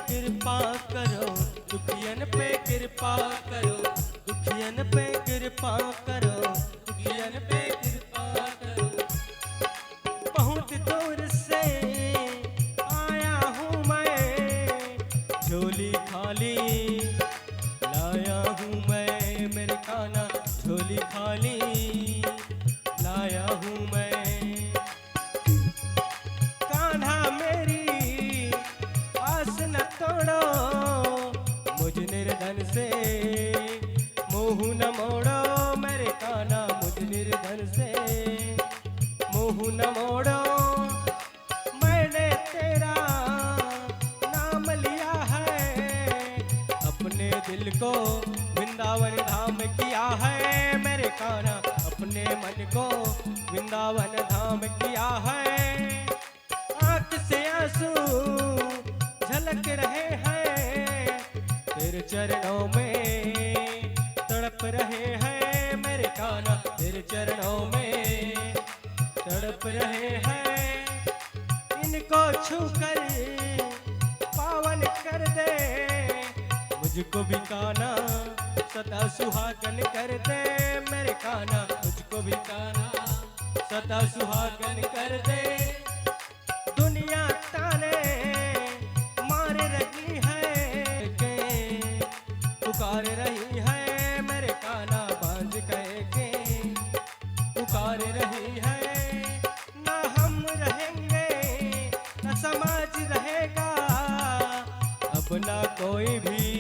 कृपा करो, दुखियन पे कृपा करो, दुखियन पे कृपा करो, दुखियन पे कृपा करो। बहुत दूर से आया हूँ मैं, झोली खाली लाया हूँ मैं, मेरे कान्हा झोली खाली लाया हूँ मैं। कान्हा मेरी आस न तोड़ो, मुझ निर्धन से मुँह न मोड़ो, मेरे कान्हा मुझ निर्धन से मुँह न मोड़ो। मैंने तेरा नाम लिया है, अपने दिल को वृंदावन धाम किया है, मेरे कान्हा अपने मन को वृंदावन धाम किया है। आँख से आंसू झलक रहे हैं, तेरे चरणों में तड़प रहे हैं, मेरे कान्हा तेरे चरणों में तड़प रहे हैं। इनको छूकर पावन कर दे, मुझको भी कान्हा सदा सुहागन कर दे, मेरे कान्हा मुझको भी कान्हा सदा सुहागन कर दे। दुनिया ताने मार रही है, के पुकार रही है, मेरे कान्हा बांझ कह के पुकार रही है। ना हम रहेंगे ना समाज रहेगा, अब ना कोई भी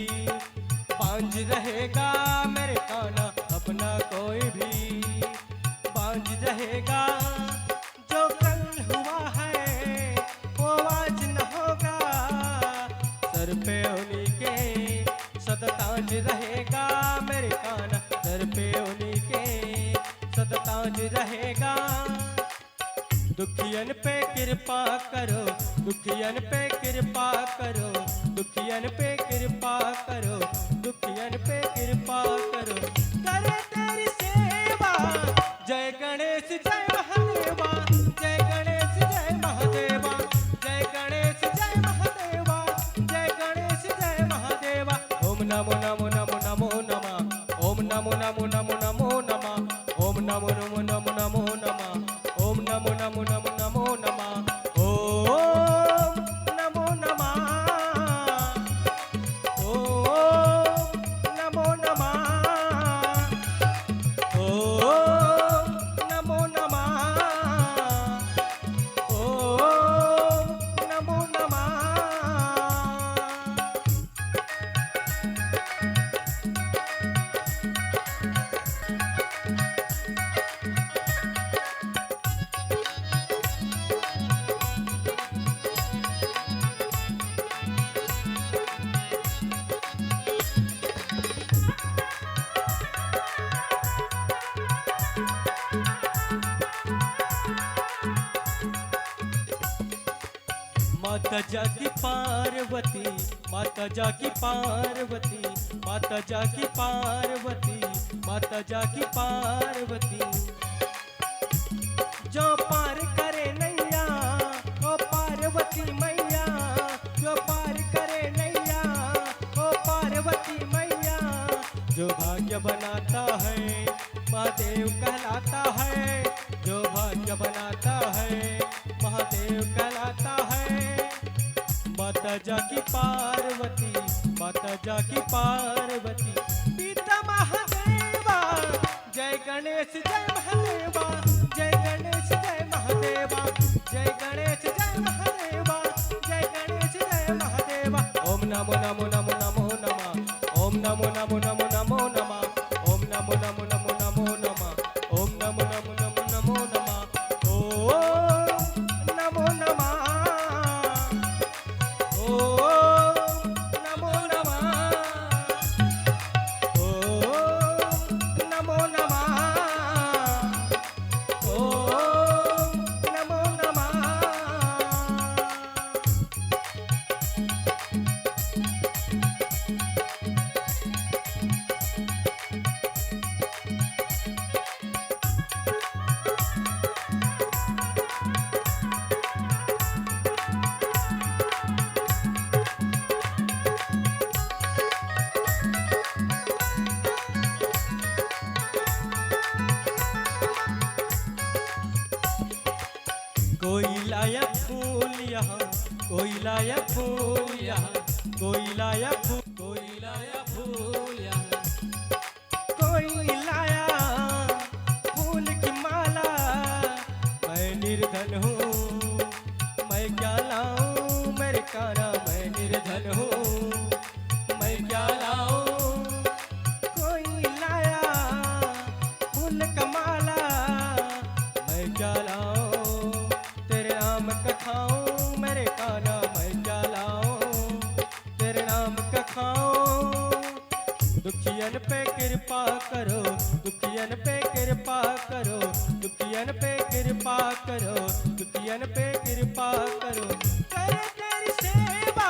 बांझ रहेगा, मेरे कान्हा अपना कोई भी बांझ रहेगा। जो कल हुआ है वो आज न होगा, सर पे उन्हीं के सतताज रहेगा, मेरे कान्हा सर पे उन्हीं के सतताज रहेगा। दुखियन पे कृपा करो, दुखियन पे कृपा करो, दुखियन पे कृपा करो, दुखियन पे कृपा करो। करे तेरी सेवा, जय गणेश जय महादेवा, जय गणेश जय महादेवा, जय गणेश जय महादेवा, जय गणेश जय महादेवा। ओम नमो नमो नमो नमो नमः, ओम नमो नमो नमो नमो नमः, ओम नमो नमो नमो नमो नमः, ओम नमो नमो नमो नमो नमः, ओम नमो नमः, ओम नमो नमः, ओम नमो नमः, ओम नमो नमः। माता जाकी पार्वती, माता जाकी पार्वती, माता जाकी पार्वती, माता जाकी पार्वती। जो पार करे नैया ओ पार्वती मैया, जो पार करे नैया ओ पार्वती मैया। जो भाग्य बनाता है महादेव कहलाता है, जो भाग्य बनाता है महादेव कहलाता है। माता जाकी पार्वती, माता जाकी पार्वती। पिता महादेवा, जय गणेश जय महादेवा, जय गणेश जय महादेवा, जय गणेश जय महादेवा, जय गणेश जय महादेवा। ओम नमो नमो नमो नमो नमः, ओम नमो नमो नमो नमो नमः, ओम नमो नमो नमो नमो नमः, ओम नमो नमो नमो नमो नमः, ओम नमो नमः, ओम नमो नमः, ओम नमो नमः, ओम नमो नमः। कोई लाया फूल यहाँ, कोई लाया फूल, कोई लाया फूल यहाँ, कोई लाया फूल की माला। मैं निर्धन हूँ, मैं क्या लाऊं मेरे काना, मैं निर्धन हूँ, मैं क्या लाऊं। कोई लाया फूल का माला, मैं क्या लाऊं तेरे नाम का खाऊं मेरे काना, मैं क्या लाऊं तेरे नाम का खाऊं। दुखियन पे कृपा करो, दुखियन पे कृपा करो, दुखियन पे कृपा करो, दुखियन पे कृपा करो। करे तेरी सेवा,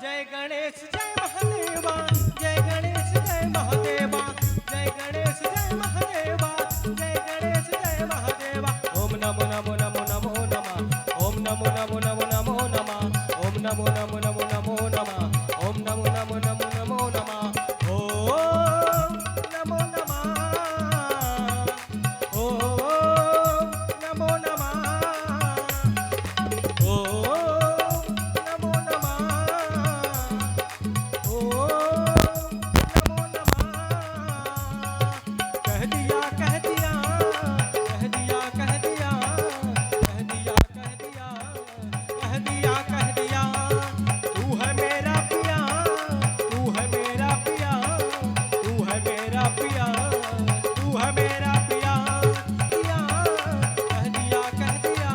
जय गणेश जय महादेवा, जय गणेश जय महादेवा, जय गणेश जय महादेवा, जय गणेश जय महादेवा। ओम नमो नमो नमो नमो नमः, ओम नमो नमो नमो नमो नमः, ओम नमो नमो नमो नमो नमः, ओम नमो नमो नमो नमो नमः। ओम नमो नमः, ओम नमो नमः, ओम नमो नमः, ओम नमो नमः। कह दिया कह दिया, कह दिया कह दिया, कह दिया कह दिया, कह दिया कह दिया। तू है मेरा पिया, तू है मेरा पिया, तू है मेरा पिया, तू है मेरा पिया, पिया। कह दिया कह दिया,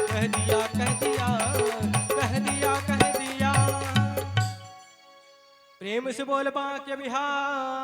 कह दिया कह दिया, कह दिया कह दिया। प्रेम से बोल बांके बिहार।